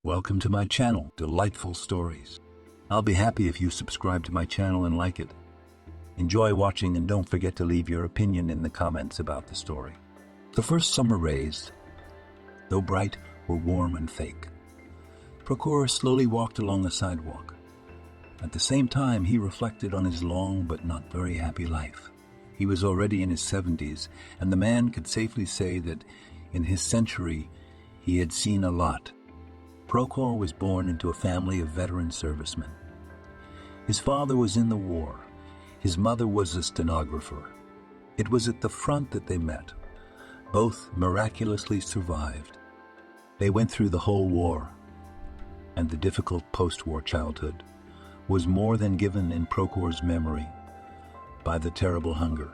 Welcome to my channel, Delightful Stories. I'll be happy if you subscribe to my channel and like it. Enjoy watching and don't forget to leave your opinion in the comments about the story. The first summer rays, though bright, were warm and fake. Prochor slowly walked along the sidewalk. At the same time, he reflected on his long but not very happy life. He was already in his 70s, and the man could safely say that in his century he had seen a lot. Prochor was born into a family of veteran servicemen. His father was in the war. His mother was a stenographer. It was at the front that they met. Both miraculously survived. They went through the whole war, and the difficult post-war childhood was more than given in Prochor's memory by the terrible hunger.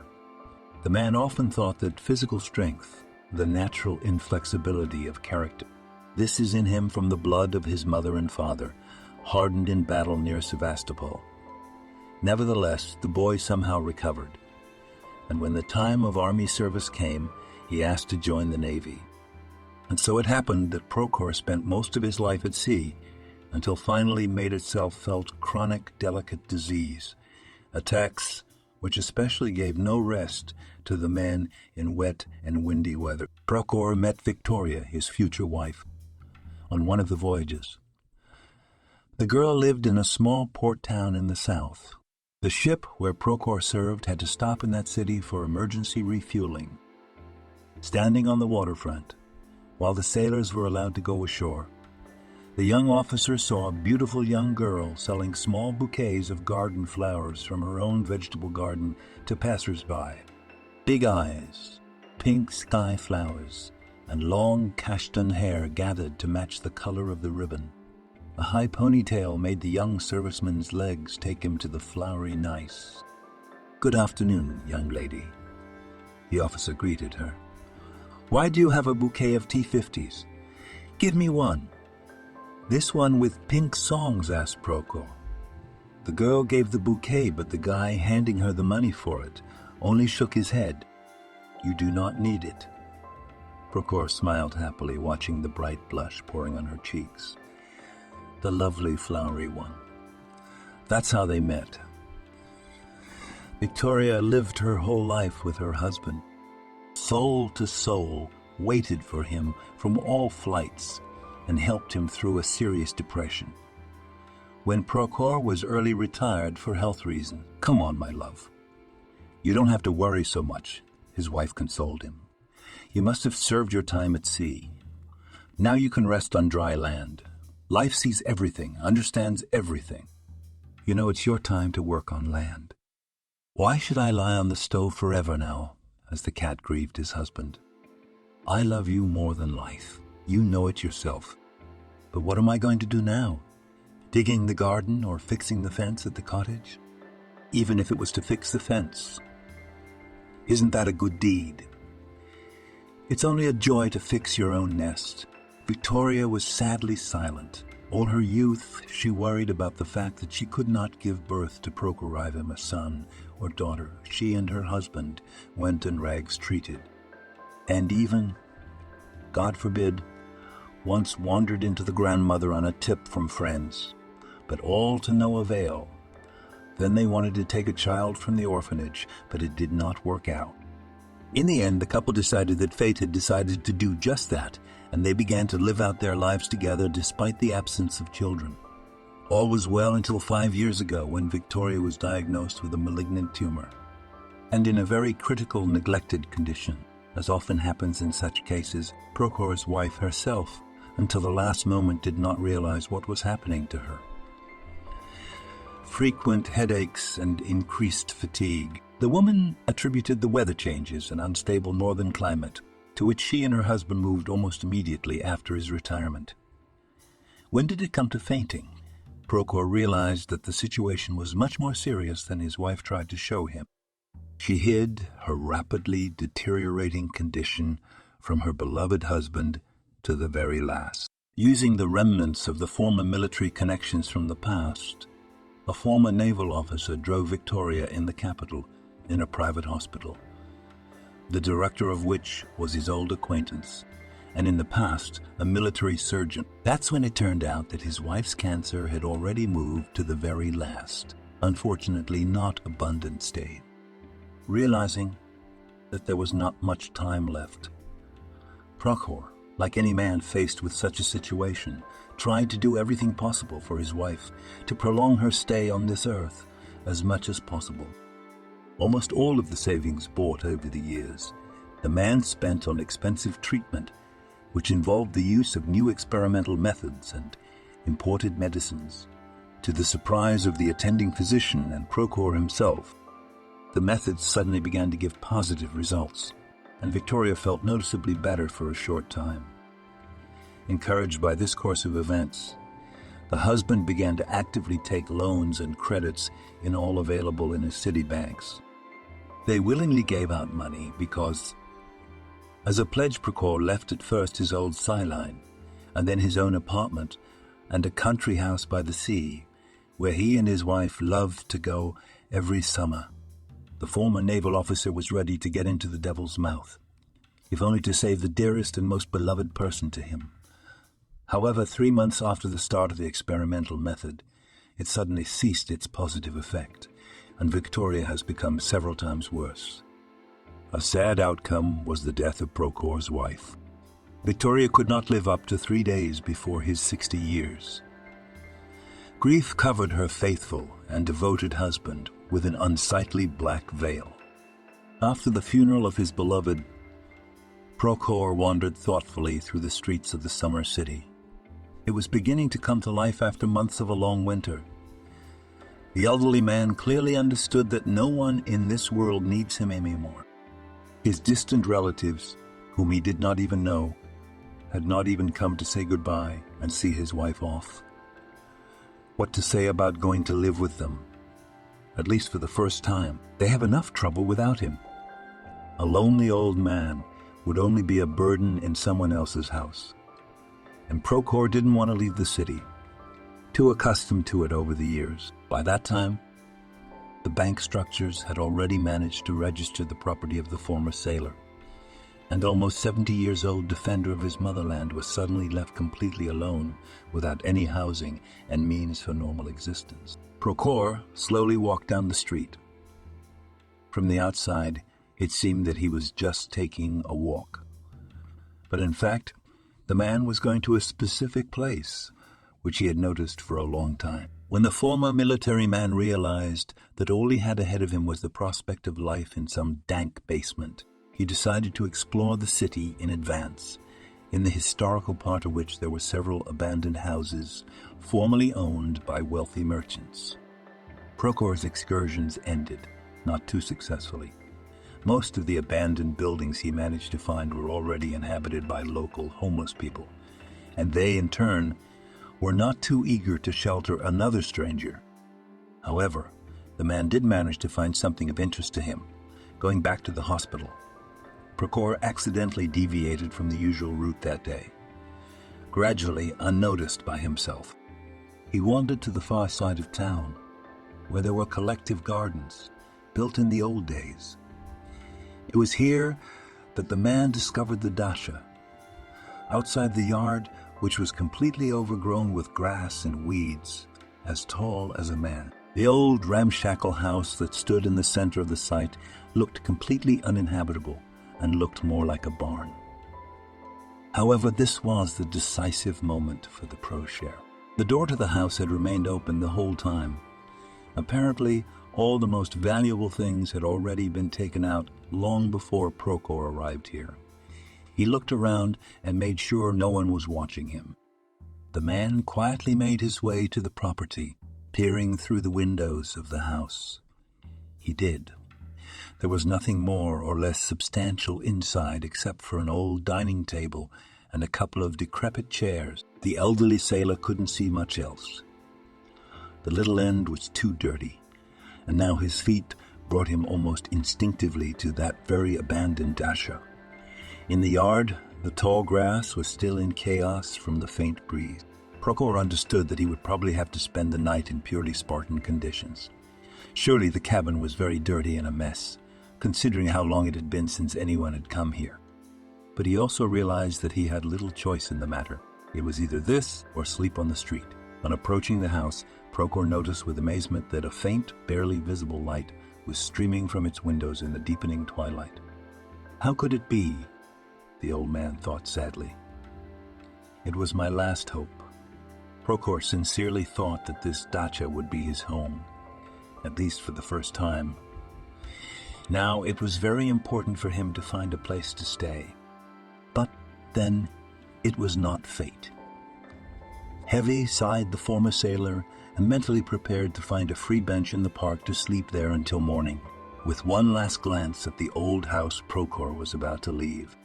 The man often thought that physical strength, the natural inflexibility of character, this is in him from the blood of his mother and father, hardened in battle near Sevastopol. Nevertheless, the boy somehow recovered, and when the time of army service came, he asked to join the Navy. And so it happened that Prochor spent most of his life at sea, until finally made itself felt chronic, delicate disease, attacks which especially gave no rest to the man in wet and windy weather. Prochor met Victoria, his future wife, on one of the voyages. The girl lived in a small port town in the south. The ship where Prochor served had to stop in that city for emergency refueling. Standing on the waterfront, while the sailors were allowed to go ashore, the young officer saw a beautiful young girl selling small bouquets of garden flowers from her own vegetable garden to passers-by. Big eyes, pink sky flowers, and long kashtan hair gathered to match the color of the ribbon. A high ponytail made the young serviceman's legs take him to the flowery nice. "Good afternoon, young lady," the officer greeted her. "Why do you have a bouquet of T50s? Give me one." "This one with pink songs," asked Prochor. The girl gave the bouquet, but the guy handing her the money for it only shook his head. "You do not need it." Prochor smiled happily, watching the bright blush pouring on her cheeks. The lovely flowery one. That's how they met. Victoria lived her whole life with her husband. Soul to soul, waited for him from all flights, and helped him through a serious depression. When Prochor was early retired for health reasons, "Come on, my love. You don't have to worry so much," his wife consoled him. "You must have served your time at sea. Now you can rest on dry land. Life sees everything, understands everything. You know, it's your time to work on land." "Why should I lie on the stove forever now?" as the cat grieved his husband. "I love you more than life. You know it yourself. But what am I going to do now? Digging the garden or fixing the fence at the cottage? Even if it was to fix the fence, isn't that a good deed? It's only a joy to fix your own nest." Victoria was sadly silent. All her youth, she worried about the fact that she could not give birth to Prochor, a son or daughter. She and her husband went in rags treated, and even, God forbid, once wandered into the grandmother on a tip from friends, but all to no avail. Then they wanted to take a child from the orphanage, but it did not work out. In the end, the couple decided that fate had decided to do just that, and they began to live out their lives together despite the absence of children. All was well until 5 years ago, when Victoria was diagnosed with a malignant tumor, and in a very critical, neglected condition. As often happens in such cases, Prochor's wife herself, until the last moment, did not realize what was happening to her. Frequent headaches and increased fatigue. The woman attributed the weather changes and unstable northern climate, to which she and her husband moved almost immediately after his retirement. When did it come to fainting? Prochor realized that the situation was much more serious than his wife tried to show him. She hid her rapidly deteriorating condition from her beloved husband to the very last. Using the remnants of the former military connections from the past, a former naval officer drove Victoria in the capital in a private hospital, the director of which was his old acquaintance and in the past, a military surgeon. That's when it turned out that his wife's cancer had already moved to the very last, unfortunately not abundant stage. Realizing that there was not much time left, Prokhor, like any man faced with such a situation, tried to do everything possible for his wife to prolong her stay on this earth as much as possible. Almost all of the savings bought over the years, the man spent on expensive treatment, which involved the use of new experimental methods and imported medicines. To the surprise of the attending physician and Prokhor himself, the methods suddenly began to give positive results, and Victoria felt noticeably better for a short time. Encouraged by this course of events, the husband began to actively take loans and credits in all available inner city banks. They willingly gave out money because, as a pledge, Prokhor left at first his old skyline, and then his own apartment and a country house by the sea, where he and his wife loved to go every summer. The former naval officer was ready to get into the devil's mouth, if only to save the dearest and most beloved person to him. However, 3 months after the start of the experimental method, it suddenly ceased its positive effect, and Victoria has become several times worse. A sad outcome was the death of Prokhor's wife. Victoria could not live up to 3 days before his 60 years. Grief covered her faithful and devoted husband with an unsightly black veil. After the funeral of his beloved, Prokhor wandered thoughtfully through the streets of the summer city. It was beginning to come to life after months of a long winter. The elderly man clearly understood that no one in this world needs him anymore. His distant relatives, whom he did not even know, had not even come to say goodbye and see his wife off. What to say about going to live with them? At least for the first time, they have enough trouble without him. A lonely old man would only be a burden in someone else's house. And Prokhor didn't want to leave the city, too accustomed to it over the years. By that time, the bank structures had already managed to register the property of the former sailor, and almost 70 years old defender of his motherland was suddenly left completely alone without any housing and means for normal existence. Prokhor slowly walked down the street. From the outside, it seemed that he was just taking a walk. But in fact, the man was going to a specific place, which he had noticed for a long time. When the former military man realized that all he had ahead of him was the prospect of life in some dank basement, he decided to explore the city in advance, in the historical part of which there were several abandoned houses formerly owned by wealthy merchants. Prokhor's excursions ended, not too successfully. Most of the abandoned buildings he managed to find were already inhabited by local homeless people, and they, in turn, were not too eager to shelter another stranger. However, the man did manage to find something of interest to him, going back to the hospital. Prokhor accidentally deviated from the usual route that day. Gradually, unnoticed by himself, he wandered to the far side of town, where there were collective gardens, built in the old days. It was here that the man discovered the dasha. Outside the yard, which was completely overgrown with grass and weeds, as tall as a man. The old ramshackle house that stood in the center of the site looked completely uninhabitable and looked more like a barn. However, this was the decisive moment for the pro-share. The door to the house had remained open the whole time. Apparently, all the most valuable things had already been taken out long before Prokhor arrived here. He looked around and made sure no one was watching him. The man quietly made his way to the property, peering through the windows of the house. He did. There was nothing more or less substantial inside except for an old dining table and a couple of decrepit chairs. The elderly sailor couldn't see much else. The little end was too dirty, and now his feet brought him almost instinctively to that very abandoned dasha. In the yard, the tall grass was still in chaos from the faint breeze. Prokhor understood that he would probably have to spend the night in purely Spartan conditions. Surely the cabin was very dirty and a mess, considering how long it had been since anyone had come here. But he also realized that he had little choice in the matter. It was either this or sleep on the street. On approaching the house, Prokhor noticed with amazement that a faint, barely visible light was streaming from its windows in the deepening twilight. How could it be? The old man thought sadly. It was my last hope. Prokhor sincerely thought that this dacha would be his home, at least for the first time. Now it was very important for him to find a place to stay. But then it was not fate. Heavy sighed the former sailor and mentally prepared to find a free bench in the park to sleep there until morning. With one last glance at the old house, Prokhor was about to leave.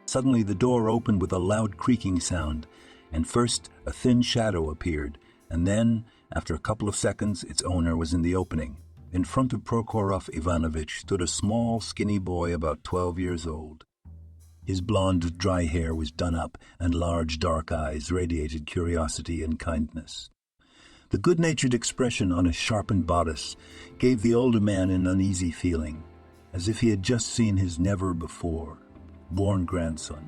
Suddenly the door opened with a loud creaking sound, and first a thin shadow appeared, and then, after a couple of seconds, its owner was in the opening. In front of Prokhorov Ivanovich stood a small, skinny boy about 12 years old. His blonde, dry hair was done up, and large, dark eyes radiated curiosity and kindness. The good-natured expression on his sharpened bodice gave the older man an uneasy feeling, as if he had just seen his never-before-born grandson.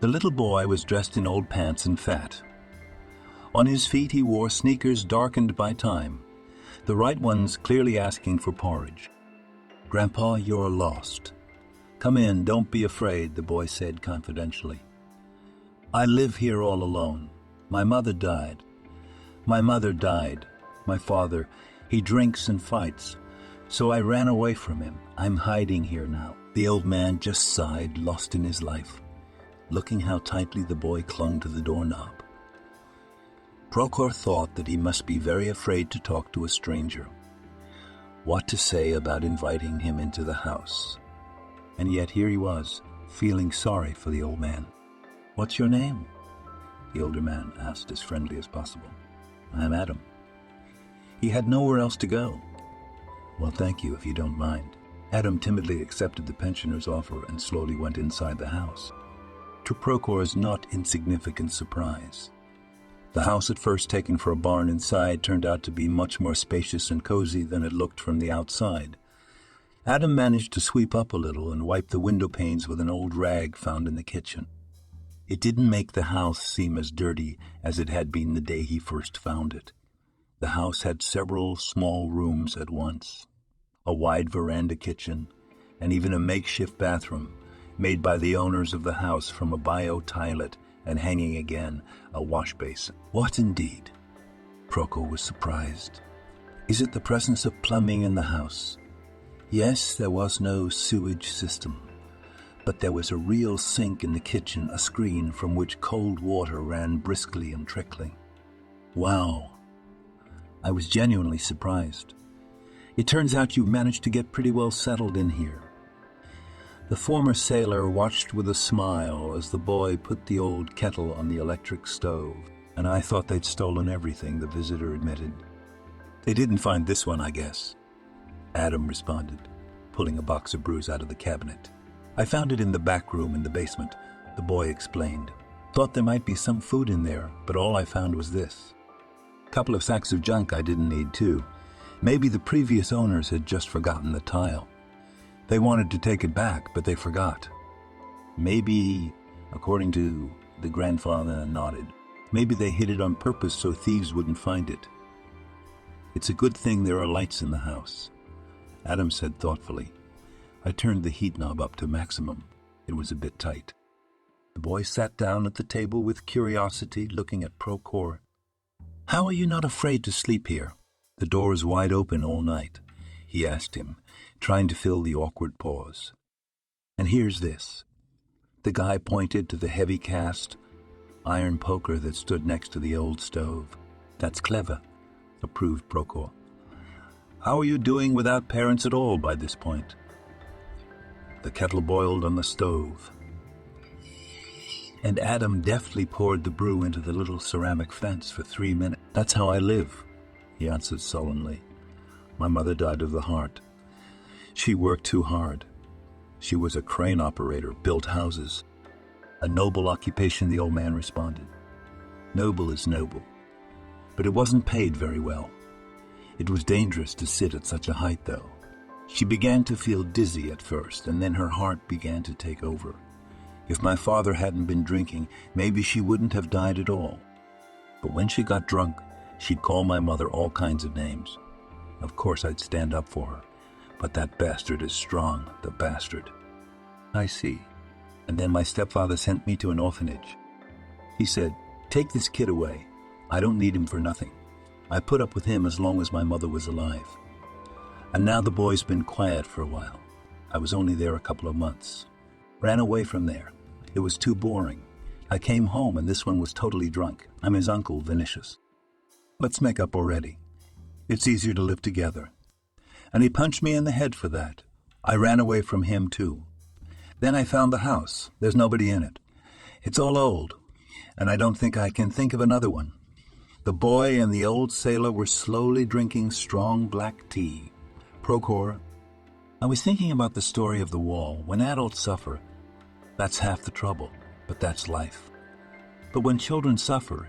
The little boy was dressed in old pants and fat. On his feet he wore sneakers darkened by time, the right ones clearly asking for porridge. "Grandpa, you're lost. Come in, don't be afraid," the boy said confidentially. "I live here all alone. My mother died. My father, he drinks and fights, so I ran away from him. I'm hiding here now." The old man just sighed, lost in his life, looking how tightly the boy clung to the doorknob. Prokhor thought that he must be very afraid to talk to a stranger. What to say about inviting him into the house? And yet here he was, feeling sorry for the old man. "What's your name?" the older man asked as friendly as possible. "I'm Adam." He had nowhere else to go. "Well, thank you, if you don't mind." Adam timidly accepted the pensioner's offer and slowly went inside the house. To Prokhor's not insignificant surprise, the house at first taken for a barn inside turned out to be much more spacious and cozy than it looked from the outside. Adam managed to sweep up a little and wipe the window panes with an old rag found in the kitchen. It didn't make the house seem as dirty as it had been the day he first found it. The house had several small rooms at once, a wide veranda kitchen, and even a makeshift bathroom made by the owners of the house from a bio toilet and hanging again a wash basin. What indeed? Prokhor was surprised. Is it the presence of plumbing in the house? Yes, there was no sewage system, but there was a real sink in the kitchen, a screen from which cold water ran briskly and trickling. Wow! I was genuinely surprised. It turns out you managed to get pretty well settled in here. The former sailor watched with a smile as the boy put the old kettle on the electric stove, and I thought they'd stolen everything, the visitor admitted. They didn't find this one, I guess, Adam responded, pulling a box of brews out of the cabinet. I found it in the back room in the basement, the boy explained. Thought there might be some food in there, but all I found was this. Couple of sacks of junk I didn't need, too. Maybe the previous owners had just forgotten the tile. They wanted to take it back, but they forgot. Maybe, according to the grandfather nodded, maybe they hid it on purpose so thieves wouldn't find it. It's a good thing there are lights in the house, Adam said thoughtfully. I turned the heat knob up to maximum. It was a bit tight. The boy sat down at the table with curiosity, looking at Prokhor. How are you not afraid to sleep here? The door is wide open all night, he asked him, trying to fill the awkward pause. And here's this. The guy pointed to the heavy cast iron poker that stood next to the old stove. That's clever, approved Prokhor. How are you doing without parents at all by this point? The kettle boiled on the stove, and Adam deftly poured the brew into the little ceramic fence for 3 minutes. That's how I live, he answered sullenly. My mother died of the heart. She worked too hard. She was a crane operator, built houses. A noble occupation, the old man responded. Noble is noble, but it wasn't paid very well. It was dangerous to sit at such a height, though. She began to feel dizzy at first, and then her heart began to take over. If my father hadn't been drinking, maybe she wouldn't have died at all. But when she got drunk, she'd call my mother all kinds of names. Of course, I'd stand up for her. But that bastard is strong, the bastard. I see. And then my stepfather sent me to an orphanage. He said, "Take this kid away. I don't need him for nothing." I put up with him as long as my mother was alive. And now the boy's been quiet for a while. I was only there a couple of months. Ran away from there. It was too boring. I came home and this one was totally drunk. I'm his uncle, Vinicius. Let's make up already. It's easier to live together. And he punched me in the head for that. I ran away from him too. Then I found the house. There's nobody in it. It's all old, and I don't think I can think of another one. The boy and the old sailor were slowly drinking strong black tea. Procor. I was thinking about the story of the wall. When adults suffer, that's half the trouble, but that's life. But when children suffer,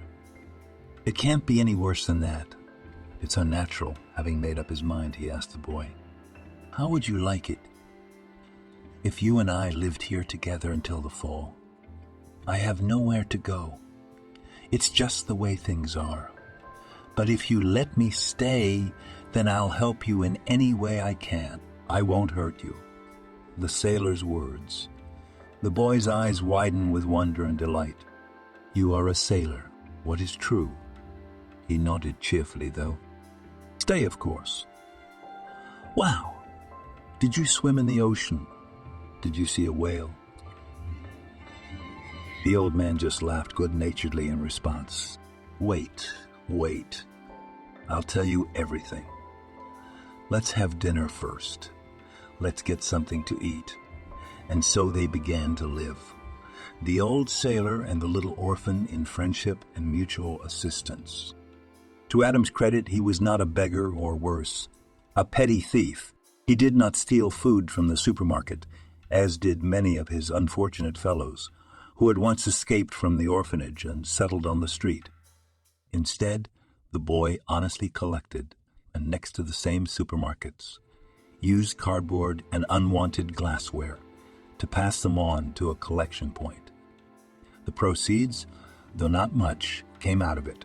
it can't be any worse than that. It's unnatural. Having made up his mind, he asked the boy, "How would you like it if you and I lived here together until the fall? I have nowhere to go. It's just the way things are. But if you let me stay, then I'll help you in any way I can. I won't hurt you." The sailor's words. The boy's eyes widened with wonder and delight. "You are a sailor. What is true?" He nodded cheerfully, though. "Stay, of course." "Wow! Did you swim in the ocean? Did you see a whale?" The old man just laughed good-naturedly in response. Wait. I'll tell you everything. Let's have dinner first. Let's get something to eat." And so they began to live. The old sailor and the little orphan in friendship and mutual assistance. To Adam's credit, he was not a beggar or worse, a petty thief. He did not steal food from the supermarket, as did many of his unfortunate fellows, who had once escaped from the orphanage and settled on the street. Instead, the boy honestly collected, and next to the same supermarkets, used cardboard and unwanted glassware to pass them on to a collection point. The proceeds, though not much, came out of it.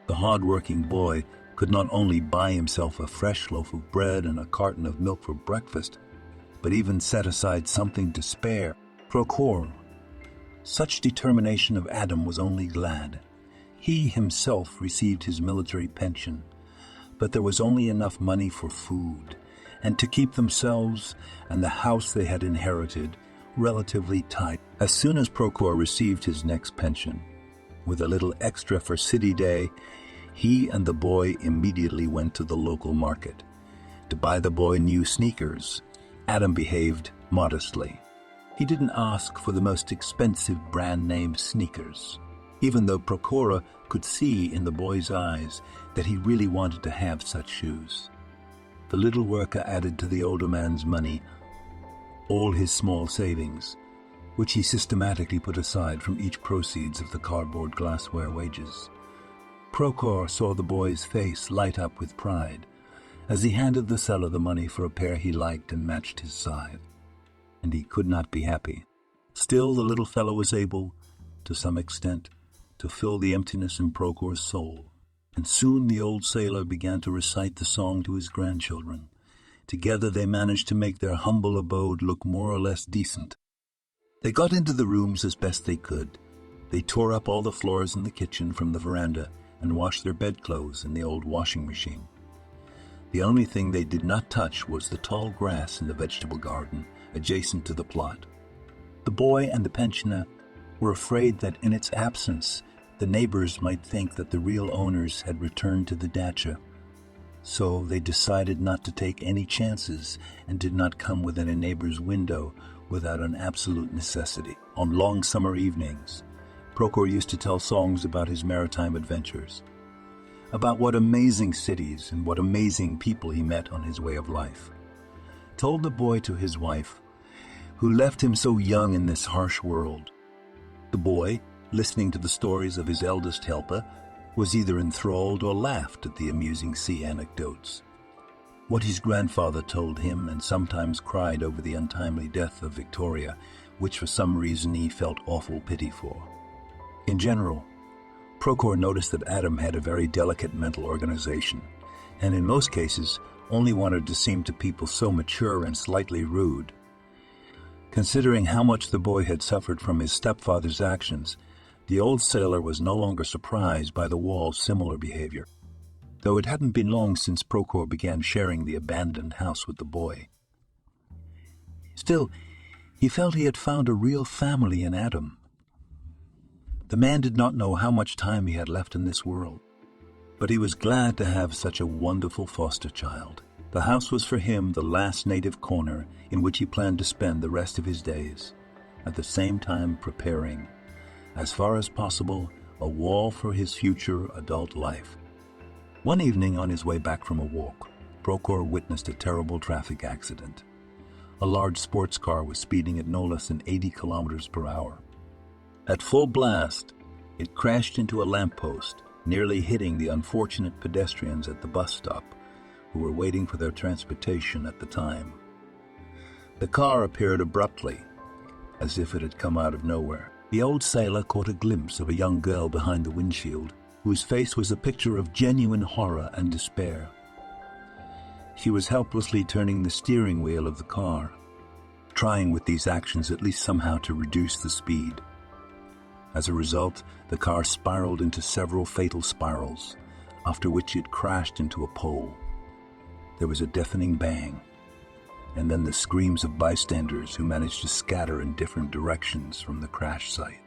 The hard-working boy could not only buy himself a fresh loaf of bread and a carton of milk for breakfast, but even set aside something to spare. Procor. Such determination of Adam was only glad. He himself received his military pension, but there was only enough money for food and to keep themselves and the house they had inherited relatively tight. As soon as Procor received his next pension, with a little extra for City Day, he and the boy immediately went to the local market to buy the boy new sneakers. Adam behaved modestly. He didn't ask for the most expensive brand-name sneakers, even though Procora could see in the boy's eyes that he really wanted to have such shoes. The little worker added to the older man's money all his small savings, which he systematically put aside from each proceeds of the cardboard glassware wages. Procor saw the boy's face light up with pride as he handed the seller the money for a pair he liked and matched his size, and he could not be happy. Still, the little fellow was able, to some extent, to fill the emptiness in Procor's soul, and soon the old sailor began to recite the song to his grandchildren. Together they managed to make their humble abode look more or less decent. They got into the rooms as best they could. They tore up all the floors in the kitchen from the veranda and washed their bedclothes in the old washing machine. The only thing they did not touch was the tall grass in the vegetable garden adjacent to the plot. The boy and the pensioner were afraid that in its absence, the neighbors might think that the real owners had returned to the dacha. So they decided not to take any chances and did not come within a neighbor's window without an absolute necessity. On long summer evenings, Procor used to tell songs about his maritime adventures, about what amazing cities and what amazing people he met on his way of life. Told the boy to his wife, who left him so young in this harsh world. The boy, listening to the stories of his eldest helper, was either enthralled or laughed at the amusing sea anecdotes. What his grandfather told him, and sometimes cried over the untimely death of Victoria, which for some reason he felt awful pity for. In general, Prochor noticed that Adam had a very delicate mental organization, and in most cases only wanted to seem to people so mature and slightly rude. Considering how much the boy had suffered from his stepfather's actions, the old sailor was no longer surprised by the wall's similar behavior, though it hadn't been long since Prochor began sharing the abandoned house with the boy. Still, he felt he had found a real family in Adam. The man did not know how much time he had left in this world, but he was glad to have such a wonderful foster child. The house was for him the last native corner in which he planned to spend the rest of his days, at the same time preparing, as far as possible, a wall for his future adult life. One evening on his way back from a walk, Prochor witnessed a terrible traffic accident. A large sports car was speeding at no less than 80 kilometers per hour. At full blast, it crashed into a lamppost, nearly hitting the unfortunate pedestrians at the bus stop, who were waiting for their transportation at the time. The car appeared abruptly, as if it had come out of nowhere. The old sailor caught a glimpse of a young girl behind the windshield, whose face was a picture of genuine horror and despair. She was helplessly turning the steering wheel of the car, trying with these actions at least somehow to reduce the speed. As a result, the car spiraled into several fatal spirals, after which it crashed into a pole. There was a deafening bang, and then the screams of bystanders who managed to scatter in different directions from the crash site.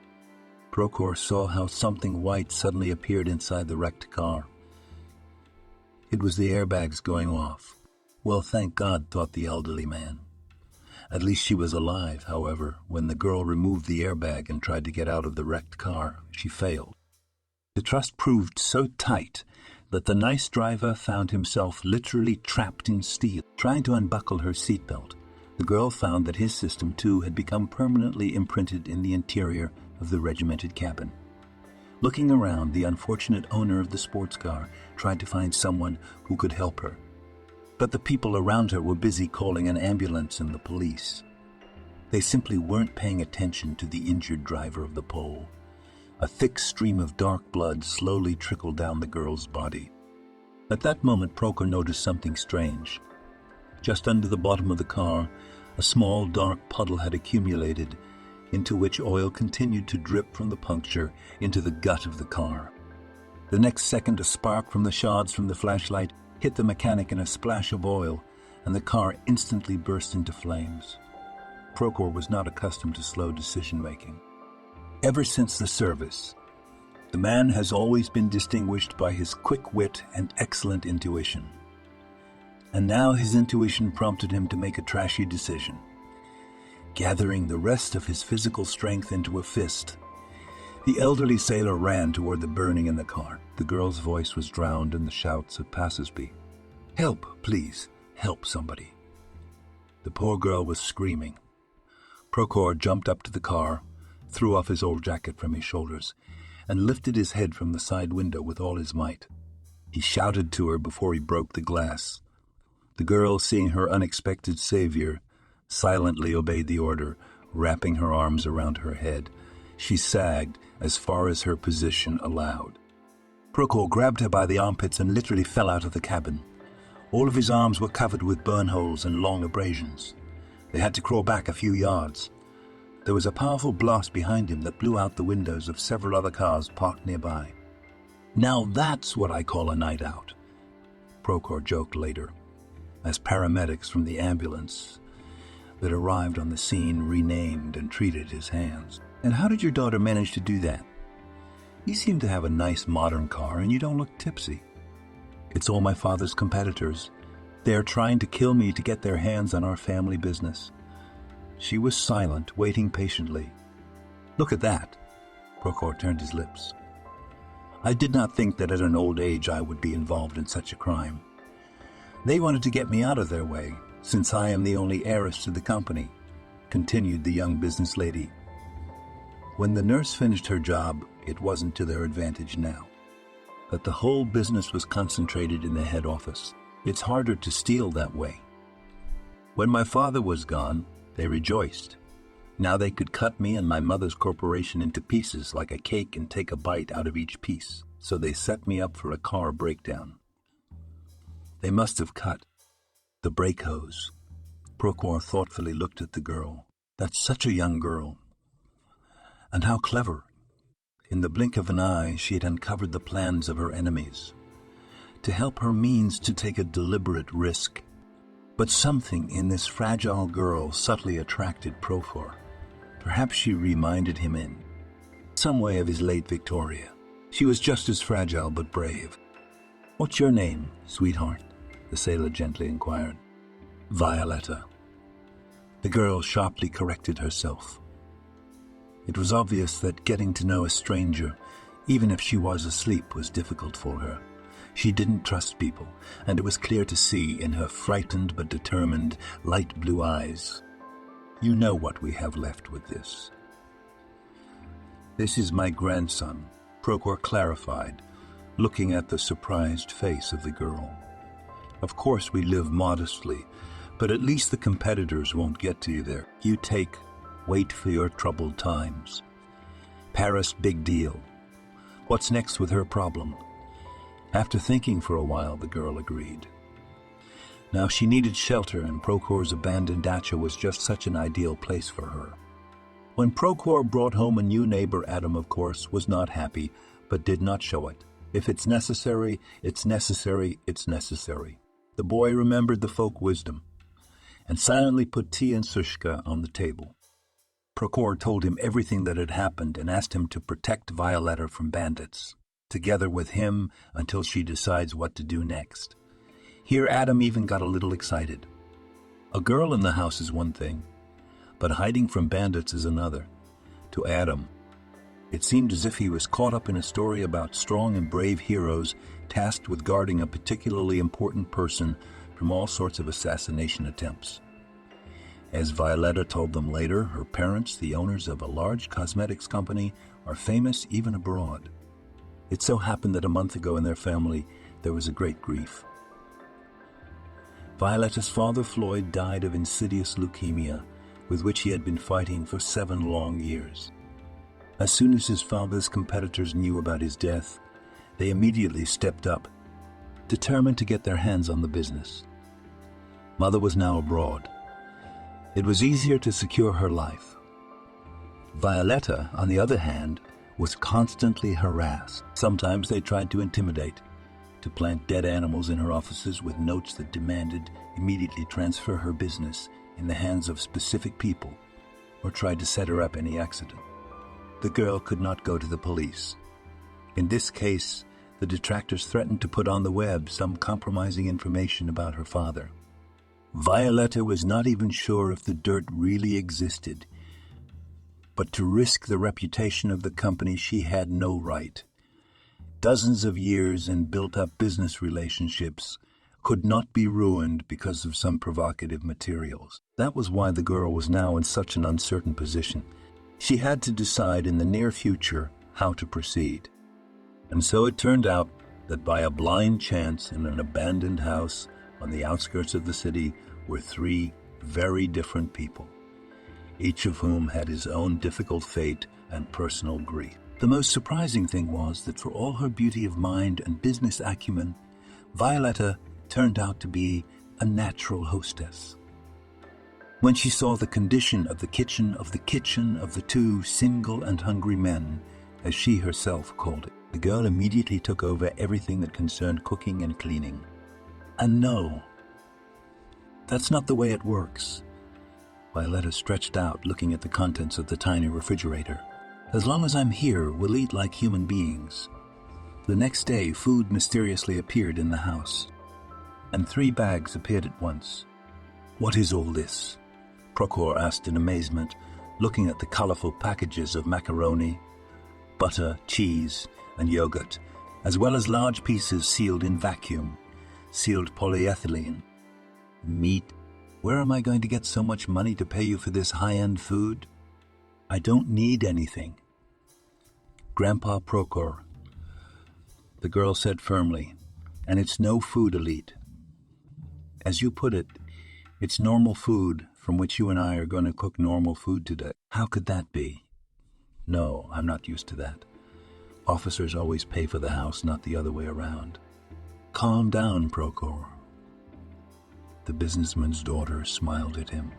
Prochor saw how something white suddenly appeared inside the wrecked car. It was the airbags going off. Well, thank God, thought the elderly man. At least she was alive. However, when the girl removed the airbag and tried to get out of the wrecked car, she failed. The truss proved so tight that the nice driver found himself literally trapped in steel. Trying to unbuckle her seatbelt, the girl found that his system too had become permanently imprinted in the interior of the regimented cabin. Looking around, the unfortunate owner of the sports car tried to find someone who could help her. But the people around her were busy calling an ambulance and the police. They simply weren't paying attention to the injured driver of the pole. A thick stream of dark blood slowly trickled down the girl's body. At that moment, Prochor noticed something strange. Just under the bottom of the car, a small dark puddle had accumulated, into which oil continued to drip from the puncture into the gut of the car. The next second, a spark from the shards from the flashlight hit the mechanic in a splash of oil, and the car instantly burst into flames. Prochor was not accustomed to slow decision-making. Ever since the service, the man has always been distinguished by his quick wit and excellent intuition. And now his intuition prompted him to make a trashy decision. Gathering the rest of his physical strength into a fist, the elderly sailor ran toward the burning in the car. The girl's voice was drowned in the shouts of passers-by. "Help, please, help somebody." The poor girl was screaming. Prochor jumped up to the car, threw off his old jacket from his shoulders, and lifted his head from the side window with all his might. He shouted to her before he broke the glass. The girl, seeing her unexpected savior, silently obeyed the order, wrapping her arms around her head. She sagged as far as her position allowed. Prochor grabbed her by the armpits and literally fell out of the cabin. All of his arms were covered with burn holes and long abrasions. They had to crawl back a few yards. There was a powerful blast behind him that blew out the windows of several other cars parked nearby. "Now that's what I call a night out," Prochor joked later, as paramedics from the ambulance that arrived on the scene renamed and treated his hands. "And how did your daughter manage to do that? You seem to have a nice modern car and you don't look tipsy." "It's all my father's competitors. They are trying to kill me to get their hands on our family business." She was silent, waiting patiently. "Look at that." Prochor turned his lips. "I did not think that at an old age I would be involved in such a crime. They wanted to get me out of their way, since I am the only heiress to the company," continued the young business lady. When the nurse finished her job, it wasn't to their advantage now. But the whole business was concentrated in the head office. It's harder to steal that way. When my father was gone, they rejoiced. Now they could cut me and my mother's corporation into pieces like a cake and take a bite out of each piece, so they set me up for a car breakdown. They must have cut the brake hose. Prokhor thoughtfully looked at the girl. That's such a young girl. And how clever. In the blink of an eye, she had uncovered the plans of her enemies. To help her means to take a deliberate risk. But something in this fragile girl subtly attracted Prokhor. Perhaps she reminded him in some way of his late Victoria. She was just as fragile but brave. What's your name, sweetheart? The sailor gently inquired. Violetta. The girl sharply corrected herself. It was obvious that getting to know a stranger, even if she was asleep, was difficult for her. She didn't trust people, and it was clear to see in her frightened but determined light blue eyes. You know what we have left with this. This is my grandson, Prokhor clarified, looking at the surprised face of the girl. Of course we live modestly, but at least the competitors won't get to you there. You take, wait for your troubled times. Paris, big deal. What's next with her problem? After thinking for a while, the girl agreed. Now she needed shelter, and Prokhor's abandoned dacha was just such an ideal place for her. When Prokhor brought home a new neighbor, Adam, of course, was not happy, but did not show it. If it's necessary, it's necessary, it's necessary. The boy remembered the folk wisdom, and silently put tea and sushka on the table. Prokhor told him everything that had happened and asked him to protect Violetta from bandits, together with him until she decides what to do next. Here Adam even got a little excited. A girl in the house is one thing, but hiding from bandits is another. To Adam, it seemed as if he was caught up in a story about strong and brave heroes tasked with guarding a particularly important person from all sorts of assassination attempts. As Violetta told them later, her parents, the owners of a large cosmetics company, are famous even abroad. It so happened that a month ago in their family there was a great grief. Violetta's father, Floyd, died of insidious leukemia, with which he had been fighting for 7 long years. As soon as his father's competitors knew about his death, they immediately stepped up, determined to get their hands on the business. Mother was now abroad. It was easier to secure her life. Violetta, on the other hand, was constantly harassed. Sometimes they tried to intimidate, to plant dead animals in her offices with notes that demanded immediately transfer her business in the hands of specific people, or tried to set her up any accident. The girl could not go to the police. In this case, the detractors threatened to put on the web some compromising information about her father. Violetta was not even sure if the dirt really existed, but to risk the reputation of the company she had no right. Dozens of years and built-up business relationships could not be ruined because of some provocative materials. That was why the girl was now in such an uncertain position. She had to decide in the near future how to proceed. And so it turned out that by a blind chance in an abandoned house on the outskirts of the city were 3 very different people, each of whom had his own difficult fate and personal grief. The most surprising thing was that for all her beauty of mind and business acumen, Violetta turned out to be a natural hostess. When she saw the condition of the kitchen of the 2 single and hungry men, as she herself called it, the girl immediately took over everything that concerned cooking and cleaning. And no, that's not the way it works. Violetta stretched out, looking at the contents of the tiny refrigerator. As long as I'm here, we'll eat like human beings. The next day, food mysteriously appeared in the house, and 3 bags appeared at once. What is all this? Prokhor asked in amazement, looking at the colorful packages of macaroni, butter, cheese, and yogurt, as well as large pieces sealed in vacuum, sealed polyethylene. Meat? Where am I going to get so much money to pay you for this high-end food? I don't need anything. Grandpa Prokhor, the girl said firmly, and it's no food, Elite. As you put it, it's normal food from which you and I are going to cook normal food today. How could that be? No, I'm not used to that. Officers always pay for the house, not the other way around. Calm down, Prokhor. The businessman's daughter smiled at him.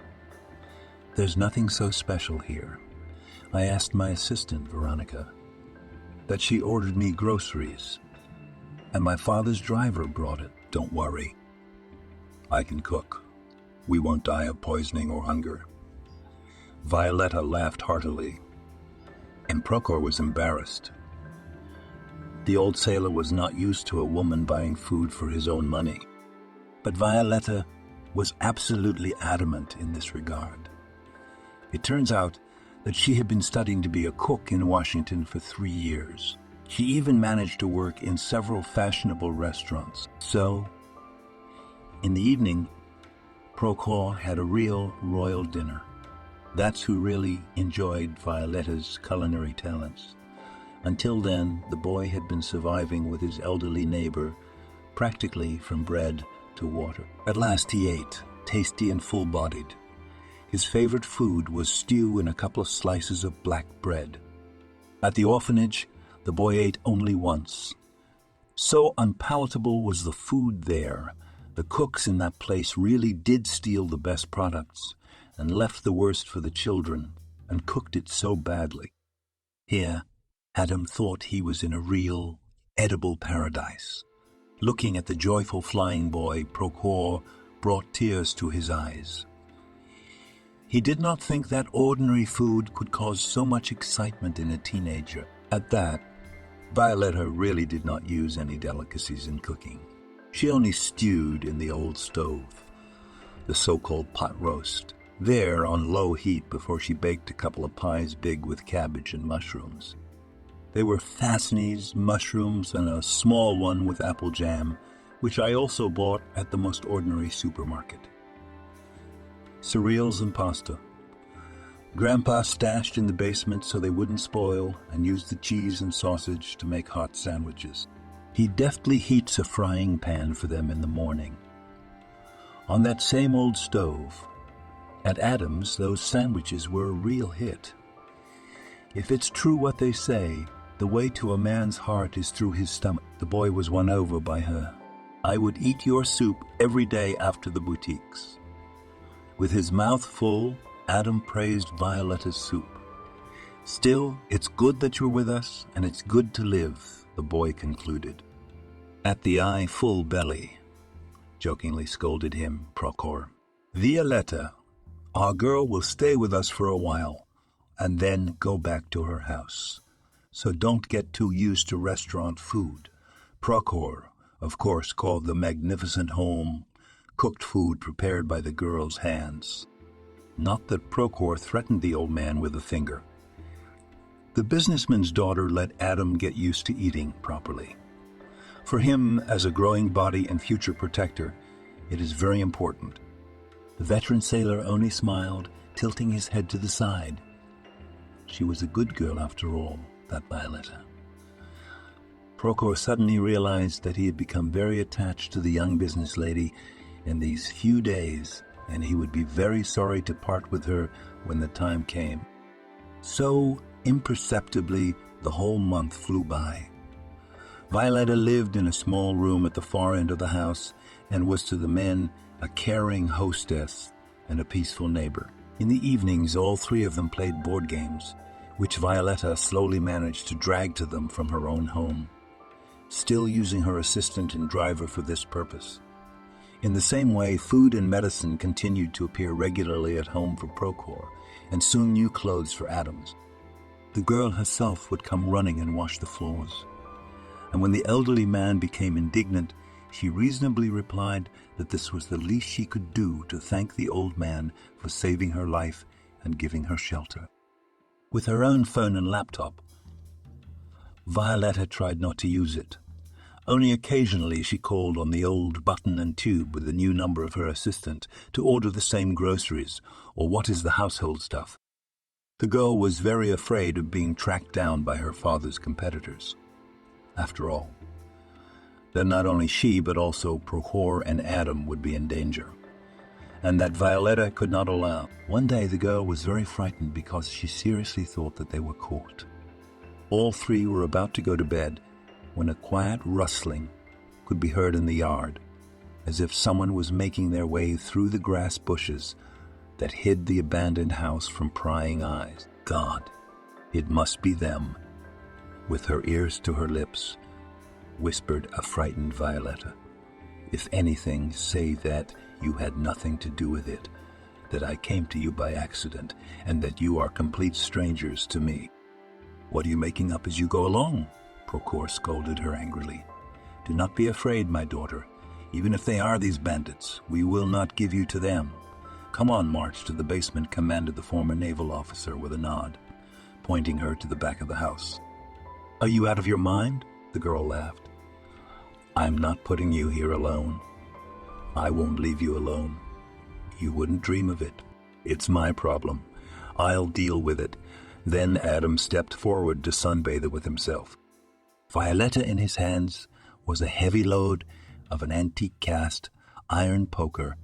There's nothing so special here. I asked my assistant, Veronica, that she ordered me groceries, and my father's driver brought it. Don't worry. I can cook. We won't die of poisoning or hunger. Violetta laughed heartily, and Prokhor was embarrassed. The old sailor was not used to a woman buying food for his own money, but Violetta was absolutely adamant in this regard. It turns out that she had been studying to be a cook in Washington for 3 years. She even managed to work in several fashionable restaurants. So, in the evening, Prokhor had a real royal dinner. That's who really enjoyed Violetta's culinary talents. Until then, the boy had been surviving with his elderly neighbor, practically from bread to water. At last he ate, tasty and full-bodied. His favorite food was stew and a couple of slices of black bread. At the orphanage, the boy ate only once. So unpalatable was the food there, the cooks in that place really did steal the best products and left the worst for the children and cooked it so badly. Here, Adam thought he was in a real, edible paradise. Looking at the joyful flying boy, Prokhor brought tears to his eyes. He did not think that ordinary food could cause so much excitement in a teenager. At that, Violetta really did not use any delicacies in cooking. She only stewed in the old stove, the so-called pot roast, there on low heat before she baked a couple of pies big with cabbage and mushrooms. They were fascines, mushrooms, and a small one with apple jam, which I also bought at the most ordinary supermarket. Cereals and pasta. Grandpa stashed in the basement so they wouldn't spoil and used the cheese and sausage to make hot sandwiches. He deftly heats a frying pan for them in the morning. On that same old stove, at Adam's, those sandwiches were a real hit. If it's true what they say, the way to a man's heart is through his stomach. The boy was won over by her. I would eat your soup every day after the boutiques. With his mouth full, Adam praised Violetta's soup. Still, it's good that you're with us, and it's good to live, the boy concluded. At the eye full belly, jokingly scolded him Prokhor. Violetta, our girl will stay with us for a while, and then go back to her house. So don't get too used to restaurant food. Prokhor, of course, called the magnificent home cooked food prepared by the girl's hands. Not that Prokhor threatened the old man with a finger. The businessman's daughter let Adam get used to eating properly. For him, as a growing body and future protector, it is very important. The veteran sailor only smiled, tilting his head to the side. She was a good girl after all, that Violetta. Prokhor suddenly realized that he had become very attached to the young business lady in these few days, and he would be very sorry to part with her when the time came. So, imperceptibly, the whole month flew by. Violetta lived in a small room at the far end of the house and was to the men a caring hostess and a peaceful neighbor. In the evenings, all three of them played board games, which Violetta slowly managed to drag to them from her own home, still using her assistant and driver for this purpose. In the same way, food and medicine continued to appear regularly at home for Prokhor, and soon new clothes for Adams. The girl herself would come running and wash the floors. And when the elderly man became indignant, she reasonably replied that this was the least she could do to thank the old man for saving her life and giving her shelter. With her own phone and laptop, Violetta tried not to use it. Only occasionally she called on the old button and tube with the new number of her assistant to order the same groceries or what is the household stuff. The girl was very afraid of being tracked down by her father's competitors. After all, then not only she but also Prokhor and Adam would be in danger. and that Violetta could not allow. One day the girl was very frightened because she seriously thought that they were caught. All three were about to go to bed when a quiet rustling could be heard in the yard, as if someone was making their way through the grass bushes that hid the abandoned house from prying eyes. God, it must be them. With her ears to her lips, whispered a frightened Violetta. If anything, say that you had nothing to do with it, that I came to you by accident, and that you are complete strangers to me. What are you making up as you go along? Procor scolded her angrily. Do not be afraid, my daughter. Even if they are these bandits, we will not give you to them. Come on, march to the basement, commanded the former naval officer with a nod, pointing her to the back of the house. Are you out of your mind? The girl laughed. I'm not putting you here alone. I won't leave you alone. You wouldn't dream of it. It's my problem. I'll deal with it. Then Adam stepped forward to sunbathe with himself. Violetta in his hands was a heavy load of an antique cast iron poker,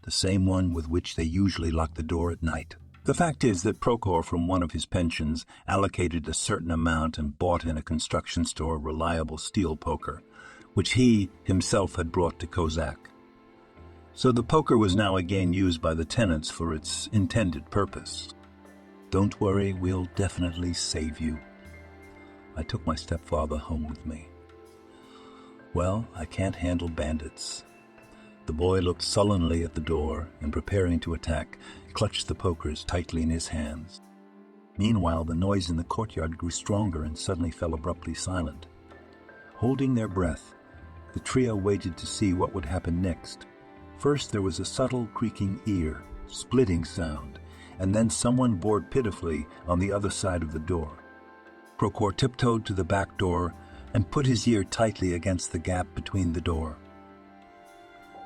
the same one with which they usually lock the door at night. The fact is that Procor, from one of his pensions, allocated a certain amount and bought in a construction store a reliable steel poker, which he himself had brought to Kozak. So the poker was now again used by the tenants for its intended purpose. Don't worry, we'll definitely save you. I took my stepfather home with me. Well, I can't handle bandits. The boy looked sullenly at the door and, preparing to attack, clutched the pokers tightly in his hands. Meanwhile, the noise in the courtyard grew stronger and suddenly fell abruptly silent. Holding their breath, the trio waited to see what would happen next. First there was a subtle creaking ear, splitting sound, and then someone bored pitifully on the other side of the door. Procor tiptoed to the back door and put his ear tightly against the gap between the door.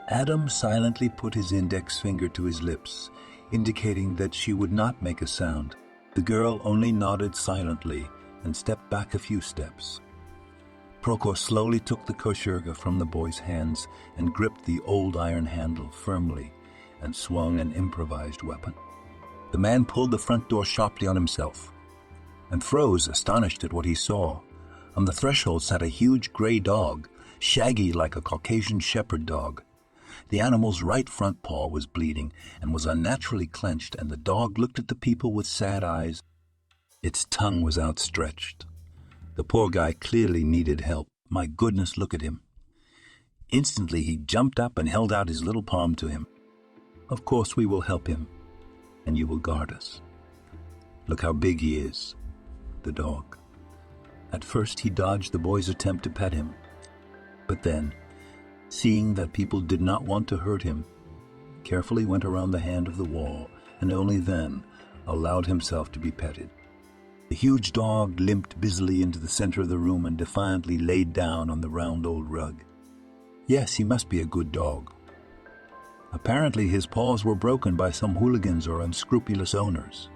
Adam silently put his index finger to his lips, indicating that she would not make a sound. The girl only nodded silently and stepped back a few steps. Procor slowly took the koshurga from the boy's hands and gripped the old iron handle firmly and swung an improvised weapon. The man pulled the front door sharply on himself and froze, astonished at what he saw. On the threshold sat a huge gray dog, shaggy like a Caucasian shepherd dog. The animal's right front paw was bleeding and was unnaturally clenched, and the dog looked at the people with sad eyes. Its tongue was outstretched. The poor guy clearly needed help. My goodness, look at him. Instantly he jumped up and held out his little palm to him. Of course we will help him, and you will guard us. Look how big he is, the dog. At first he dodged the boy's attempt to pet him, but then, seeing that people did not want to hurt him, carefully went around the hand of the wall and only then allowed himself to be petted. The huge dog limped busily into the center of the room and defiantly laid down on the round old rug. Yes, he must be a good dog. Apparently his paws were broken by some hooligans or unscrupulous owners.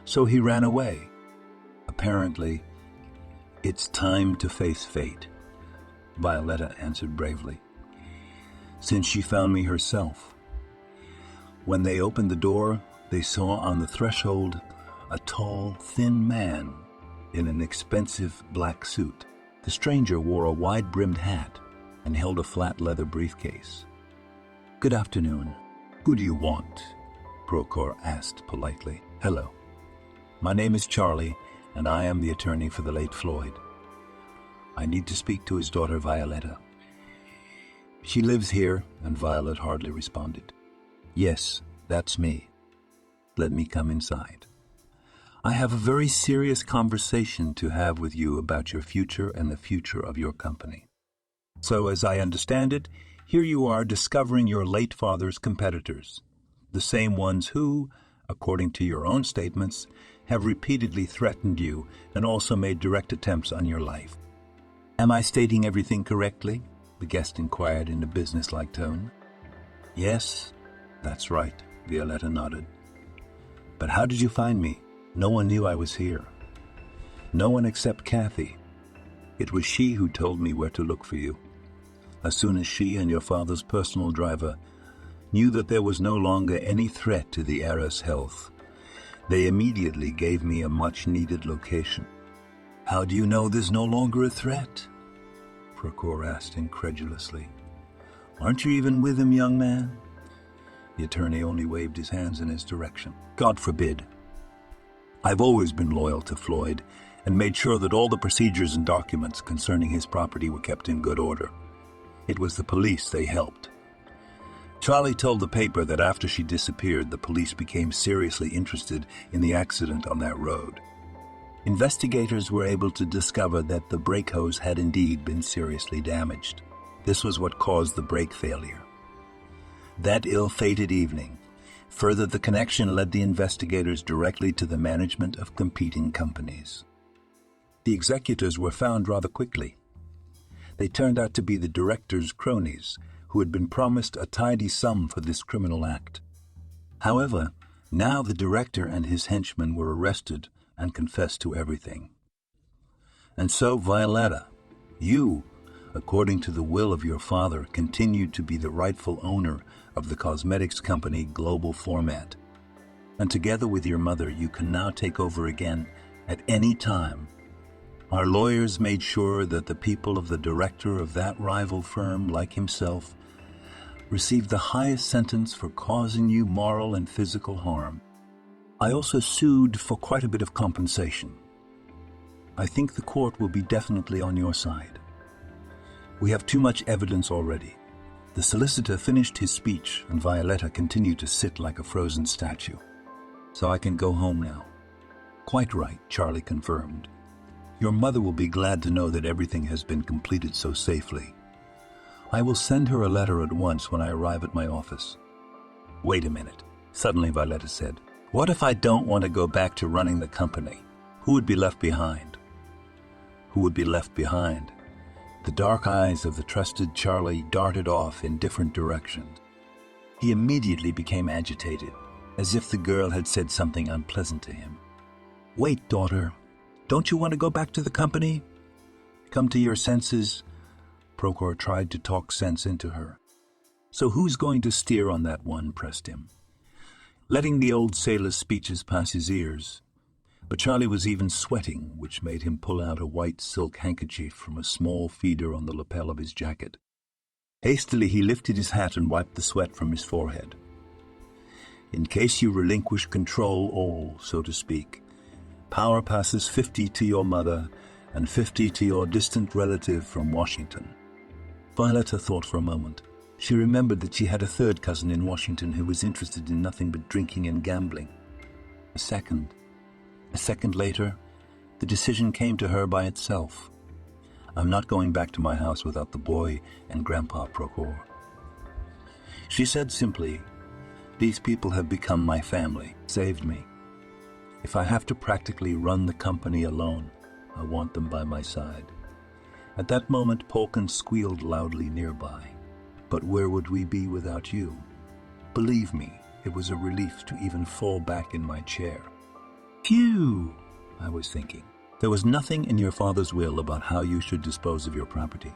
So he ran away. Apparently, it's time to face fate, Violetta answered bravely, since she found me herself. When they opened the door, they saw on the threshold a tall, thin man in an expensive black suit. The stranger wore a wide-brimmed hat and held a flat leather briefcase. Good afternoon. Who do you want? Procor asked politely. Hello. My name is Charlie, and I am the attorney for the late Floyd. I need to speak to his daughter Violetta. She lives here, and Violet hardly responded. Yes, that's me. Let me come inside. I have a very serious conversation to have with you about your future and the future of your company. So, as I understand it, here you are discovering your late father's competitors, the same ones who, according to your own statements, have repeatedly threatened you and also made direct attempts on your life. Am I stating everything correctly? The guest inquired in a businesslike tone. Yes, that's right, Violetta nodded. But how did you find me? No one knew I was here. No one except Kathy. It was she who told me where to look for you. As soon as she and your father's personal driver knew that there was no longer any threat to the era's health. They immediately gave me a much-needed location. "How do you know there's no longer a threat?" Procor asked incredulously. "Aren't you even with him, young man?" The attorney only waved his hands in his direction. "God forbid. I've always been loyal to Floyd and made sure that all the procedures and documents concerning his property were kept in good order. It was the police they helped." Charlie told the paper that after she disappeared, the police became seriously interested in the accident on that road. Investigators were able to discover that the brake hose had indeed been seriously damaged. This was what caused the brake failure. That ill-fated evening, further the connection led the investigators directly to the management of competing companies. The executors were found rather quickly. They turned out to be the director's cronies, who had been promised a tidy sum for this criminal act. However, now the director and his henchmen were arrested and confessed to everything. And so, Violetta, you, according to the will of your father, continued to be the rightful owner of the cosmetics company Global Format. And together with your mother, you can now take over again at any time. Our lawyers made sure that the people of the director of that rival firm, like himself, received the highest sentence for causing you moral and physical harm. I also sued for quite a bit of compensation. I think the court will be definitely on your side. We have too much evidence already. The solicitor finished his speech, and Violetta continued to sit like a frozen statue. "So I can go home now." "Quite right," Charlie confirmed. "Your mother will be glad to know that everything has been completed so safely. I will send her a letter at once when I arrive at my office." "Wait a minute," suddenly Violetta said. "What if I don't want to go back to running the company? Who would be left behind?" Who would be left behind? The dark eyes of the trusted Charlie darted off in different directions. He immediately became agitated, as if the girl had said something unpleasant to him. "Wait, daughter. Don't you want to go back to the company? Come to your senses." Procor tried to talk sense into her. "So who's going to steer on that one?" pressed him, letting the old sailor's speeches pass his ears. But Charlie was even sweating, which made him pull out a white silk handkerchief from a small feeder on the lapel of his jacket. Hastily he lifted his hat and wiped the sweat from his forehead. "In case you relinquish control all, so to speak, power passes 50 to your mother and 50 to your distant relative from Washington." Violetta thought for a moment. She remembered that she had a third cousin in Washington who was interested in nothing but drinking and gambling. A second later, the decision came to her by itself. "I'm not going back to my house without the boy and Grandpa Procor." She said simply, "These people have become my family, saved me. If I have to practically run the company alone, I want them by my side." At that moment, Polkin squealed loudly nearby. "But where would we be without you?" Believe me, it was a relief to even fall back in my chair. "Phew," I was thinking. "There was nothing in your father's will about how you should dispose of your property.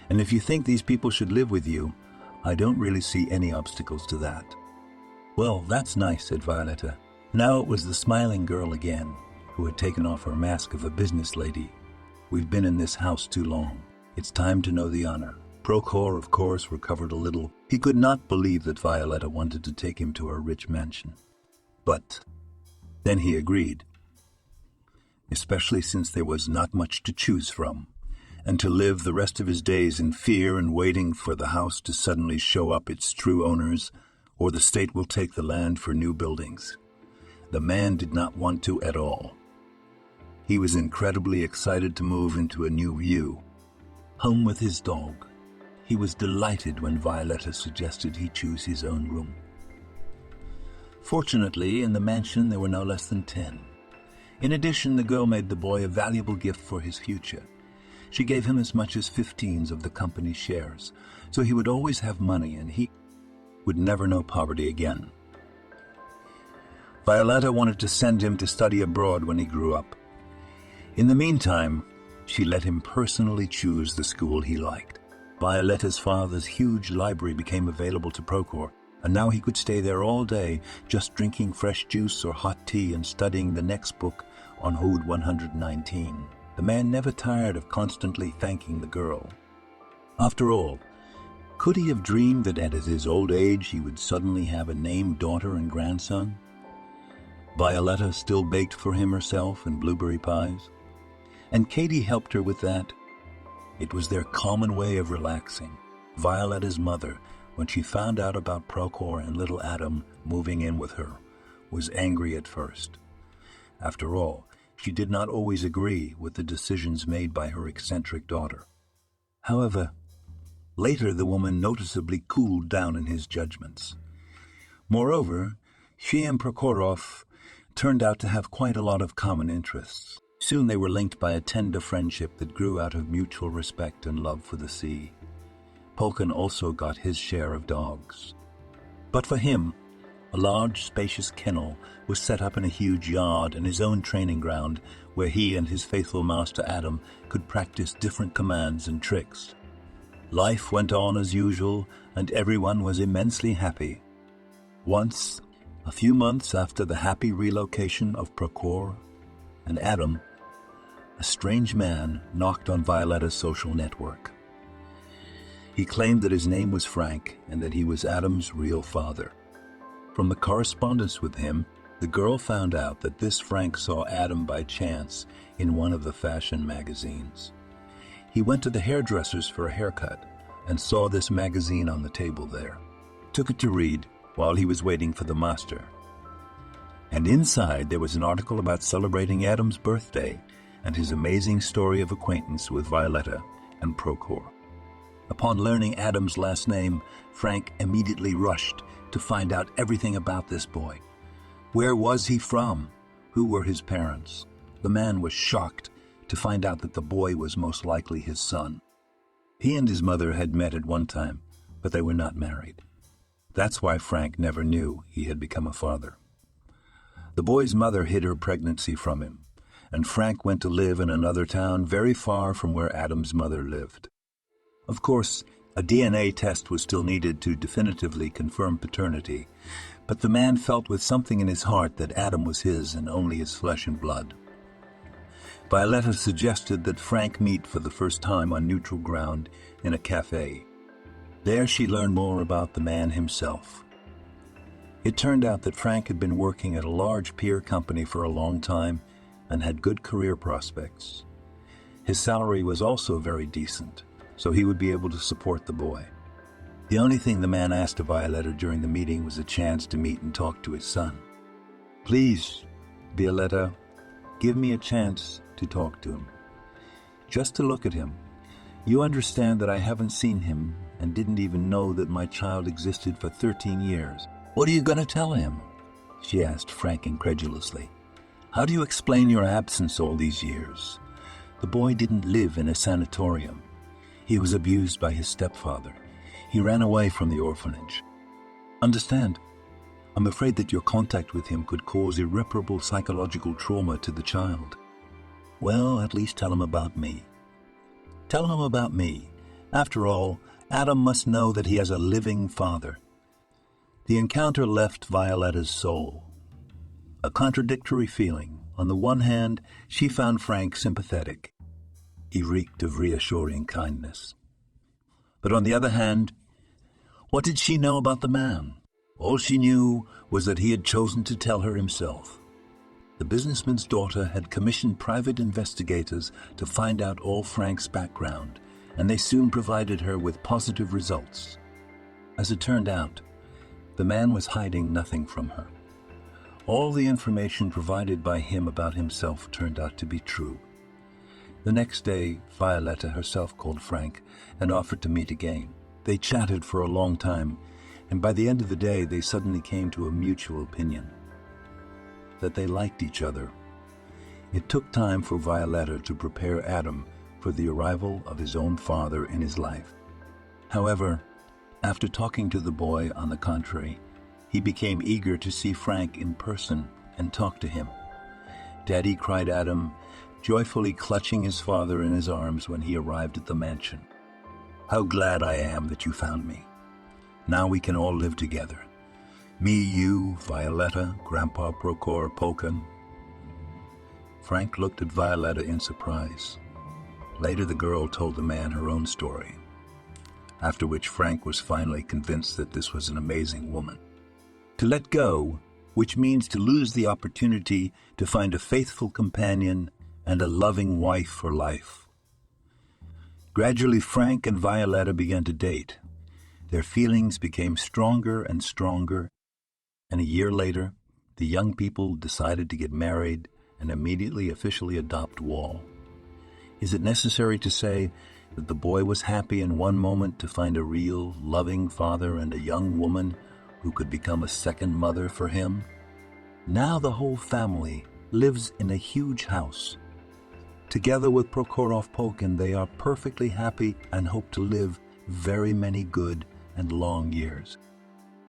And if you think these people should live with you, I don't really see any obstacles to that." "Well, that's nice," said Violetta. Now it was the smiling girl again, who had taken off her mask of a business lady. "We've been in this house too long. It's time to know the honor." Procor, of course, recovered a little. He could not believe that Violetta wanted to take him to her rich mansion. But then he agreed, especially since there was not much to choose from, and to live the rest of his days in fear and waiting for the house to suddenly show up its true owners, or the state will take the land for new buildings. The man did not want to at all. He was incredibly excited to move into a new view, home with his dog. He was delighted when Violetta suggested he choose his own room. Fortunately, in the mansion there were no less than 10. In addition, the girl made the boy a valuable gift for his future. She gave him as much as 15 of the company's shares, so he would always have money and he would never know poverty again. Violetta wanted to send him to study abroad when he grew up. In the meantime, she let him personally choose the school he liked. Violetta's father's huge library became available to Prochor, and now he could stay there all day, just drinking fresh juice or hot tea and studying the next book on Ode 119. The man never tired of constantly thanking the girl. After all, could he have dreamed that at his old age he would suddenly have a named daughter and grandson? Violetta still baked for him herself in blueberry pies, and Katie helped her with that. It was their common way of relaxing. Violetta's mother, when she found out about Prochor and little Adam moving in with her, was angry at first. After all, she did not always agree with the decisions made by her eccentric daughter. However, later the woman noticeably cooled down in his judgments. Moreover, she and Prokhorov turned out to have quite a lot of common interests. Soon they were linked by a tender friendship that grew out of mutual respect and love for the sea. Polkan also got his share of dogs. But for him, a large, spacious kennel was set up in a huge yard and his own training ground where he and his faithful master Adam could practice different commands and tricks. Life went on as usual, and everyone was immensely happy. Once, a few months after the happy relocation of Prochor and Adam, a strange man knocked on Violetta's social network. He claimed that his name was Frank and that he was Adam's real father. From the correspondence with him, the girl found out that this Frank saw Adam by chance in one of the fashion magazines. He went to the hairdresser's for a haircut and saw this magazine on the table there. Took it to read while he was waiting for the master. And inside there was an article about celebrating Adam's birthday and his amazing story of acquaintance with Violetta and Prochor. Upon learning Adam's last name, Frank immediately rushed to find out everything about this boy. Where was he from? Who were his parents? The man was shocked to find out that the boy was most likely his son. He and his mother had met at one time, but they were not married. That's why Frank never knew he had become a father. The boy's mother hid her pregnancy from him, and Frank went to live in another town very far from where Adam's mother lived. Of course, a DNA test was still needed to definitively confirm paternity, but the man felt with something in his heart that Adam was his and only his flesh and blood. Violetta suggested that Frank meet for the first time on neutral ground in a cafe. There she learned more about the man himself. It turned out that Frank had been working at a large peer company for a long time and had good career prospects. His salary was also very decent, so he would be able to support the boy. The only thing the man asked of Violetta during the meeting was a chance to meet and talk to his son. "Please, Violetta, give me a chance to talk to him. Just to look at him. You understand that I haven't seen him and didn't even know that my child existed for 13 years. What are you going to tell him?" she asked Frank incredulously. "How do you explain your absence all these years? The boy didn't live in a sanatorium. He was abused by his stepfather. He ran away from the orphanage. Understand? I'm afraid that your contact with him could cause irreparable psychological trauma to the child. Well, at least tell him about me. Tell him about me. After all, Adam must know that he has a living father." The encounter left Violetta's soul. A contradictory feeling. On the one hand, she found Frank sympathetic. He reeked of reassuring kindness. But on the other hand, what did she know about the man? All she knew was that he had chosen to tell her himself. The businessman's daughter had commissioned private investigators to find out all Frank's background, and they soon provided her with positive results. As it turned out, the man was hiding nothing from her. All the information provided by him about himself turned out to be true. The next day, Violetta herself called Frank and offered to meet again. They chatted for a long time, and by the end of the day they suddenly came to a mutual opinion that they liked each other. It took time for Violetta to prepare Adam for the arrival of his own father in his life. However, after talking to the boy, on the contrary, he became eager to see Frank in person and talk to him. "Daddy," cried Adam, joyfully clutching his father in his arms when he arrived at the mansion. How glad I am that you found me. Now we can all live together. Me, you, Violetta, Grandpa Procor, Polkan. Frank looked at Violetta in surprise. Later the girl told the man her own story, after which Frank was finally convinced that this was an amazing woman. To let go, which means to lose the opportunity to find a faithful companion and a loving wife for life. Gradually, Frank and Violetta began to date. Their feelings became stronger and stronger, and a year later, the young people decided to get married and immediately officially adopt Wall. Is it necessary to say that the boy was happy in one moment to find a real, loving father and a young woman who could become a second mother for him? Now the whole family lives in a huge house. Together with Prokhorov Polkin, they are perfectly happy and hope to live very many good and long years.